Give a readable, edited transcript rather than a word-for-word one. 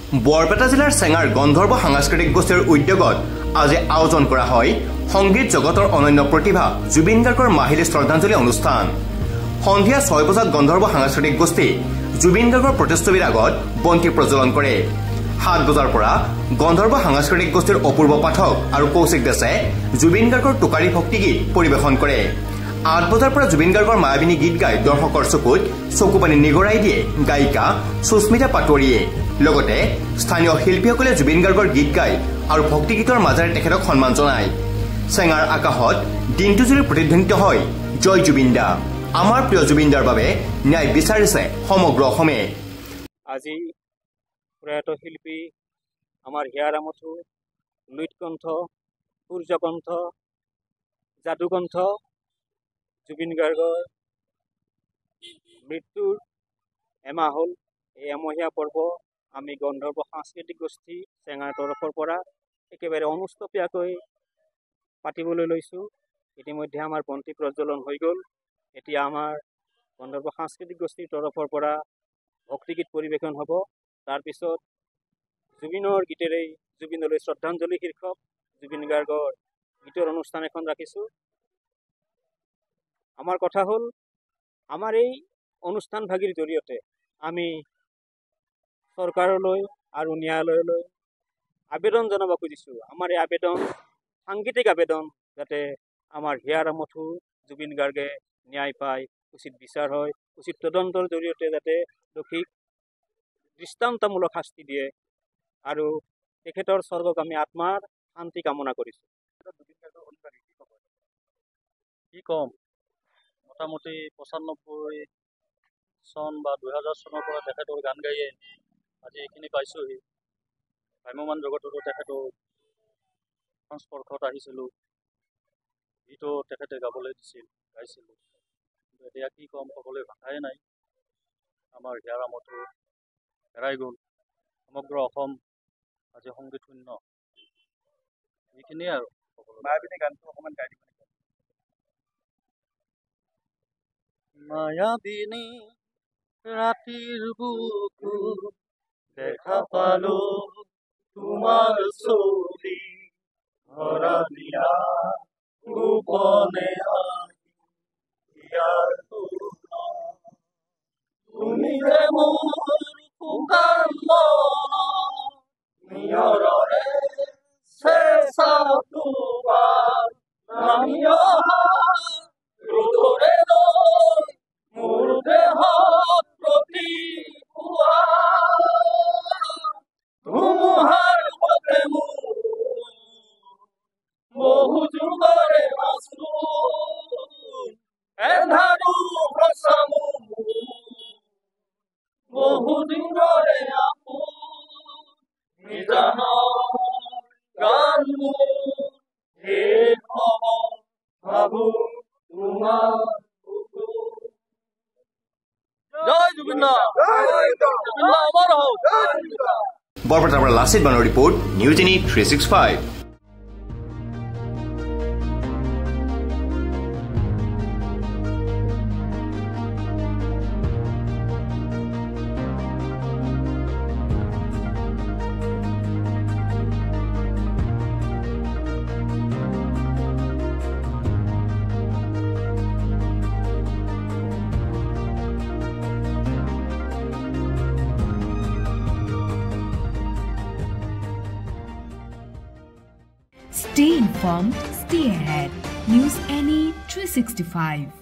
বৰপেটা জিলাৰ চেঙাৰ গন্ধৰ্ব সাংস্কৃতিক গোষ্ঠীৰ উদ্যোগত আজি আয়োজন কৰা হয় সংগীত জগতৰ অনন্য প্ৰতিভা জুবিন গাৰ্গৰ মাহিলী শ্ৰদ্ধাঞ্জলি অনুষ্ঠান। সন্ধিয়া 6 বজাত গন্ধৰ্ব সাংস্কৃতিক গোষ্ঠী জুবিন গাৰ্গৰ প্ৰতিচ্ছবিৰ আগত বন্তি প্ৰজ্বলন কৰে। 7 বজাৰ পৰা গন্ধৰ্ব সাংস্কৃতিক গোষ্ঠীৰ অপূৰ্ব পাঠক আৰু কৌশিক দাসে জুবিন গাৰ্গৰ টোকাৰী ভক্তিগীত পৰিৱেশন কৰে। 8 বজাৰ পৰা জুবিন গাৰ্গৰ মায়াবিনী গীত গাই দৰ্শকৰ চকুত চকুপানী নিগৰাই দিয়ে গায়িকা সুস্মিতা পাটোৱাৰীয়ে। লগতে স্থানীয় শিল্পীসকলে জুবিন গাৰ্গৰ গীত গাই আৰু ভক্তিগীতৰ মাজেৰে তেখেতক সন্মান জনায়। চেঙাৰ আকাশত দিনটোজুৰি প্ৰতিধ্বনিত হয় জয় জুবিন দা। আমাৰ প্ৰিয় জুবিন দাৰ বাবে ন্যায় বিচাৰিছে সমগ্ৰ অসমে। আজি প্ৰয়াত শিল্পী আমাৰ হিয়াৰা মথু, লুইতকণ্ঠ, সূৰ্যকণ্ঠ, যাদুকণ্ঠ জুবিন গাৰ্গৰ মৃত্যুৰ এমাহ হ'ল। এই এমহীয়া পৰ্ব আমি গন্ধৰ্ব সাংস্কৃতিক গোষ্ঠী চেঙাৰ তৰফৰ পৰা একেবাৰে অনুষ্টপীয়াকৈ পাতিবলৈ লৈছোঁ। ইতিমধ্যে আমাৰ বন্তি প্ৰজ্বলন হৈ গ'ল। এতিয়া আমাৰ গন্ধৰ্ব সাংস্কৃতিক গোষ্ঠীৰ তৰফৰ পৰা ভক্তিগীত পৰিৱেশন হ'ব। তাৰপিছত জুবিনৰ গীতেৰেই জুবিনলৈ শ্ৰদ্ধাঞ্জলি শীৰ্ষক জুবিন গাৰ্গৰ গীতৰ অনুষ্ঠান এখন ৰাখিছোঁ। আমাৰ কথা হ'ল, আমাৰ এই অনুষ্ঠানভাগীৰ জৰিয়তে আমি চৰকাৰলৈ আৰু ন্যায়ালয়লৈ আবেদন জনাব খুজিছোঁ। আমাৰ এই আবেদন সাংগীতিক আবেদন, যাতে আমাৰ হিয়াৰা মথু জুবিন গাৰ্গে ন্যায় পায়, উচিত বিচাৰ হয়, উচিত তদন্তৰ জৰিয়তে যাতে দোষীক দৃষ্টান্তমূলক শাস্তি দিয়ে আৰু তেখেতৰ স্বৰ্গগামী আত্মাৰ শান্তি কামনা কৰিছোঁ। কি ক'ম, মোটামুটি 95 চন বা 2000 চনৰ পৰা তেখেতৰ গান গায়ে আজি এইখিনি পাইছোঁহি। ভ্ৰাম্যমান জগততো তেখেতৰ সংস্পৰ্শত আহিছিলোঁ, গীতো তেখেতে গাবলৈ দিছিল, গাইছিলোঁ। কিন্তু এতিয়া কি ক'ম, ক'বলৈ ভাষাই নাই। আমাৰ হিয়াৰা মথু হেৰাই গ'ল। সমগ্ৰ অসম আজি সংগীত শূন্য। এইখিনিয়ে আৰু মায়াবিনী গানটো অকণমান গাই দিব নেকি? মায়াবিনী ৰাতিৰ বুকু দেখা পালো তোমাৰ ছবি, ধৰা দিয়া গোপনে তুমি যে মোৰ শুকান নিয়ৰৰে চেঁচা তোমাৰ নামি অহা ৰোদৰে লৈ মোৰ দেহত প্ৰতিপুৱা ধুমুহাৰ পথে মোৰ বহু যুগৰে মাছৰুম এন্ধাৰো ভচামু বহু দিনৰে আপোন নিজানৰ গান মোৰ শেষ হ'ব ভাবো তোমাৰ। জয় জুবিন দা, জুবিন দা অমৰ হওক। বৰপেটাৰ পৰা লাচিত বানৰ report, news 365। Stay informed, stay ahead. News NE 365.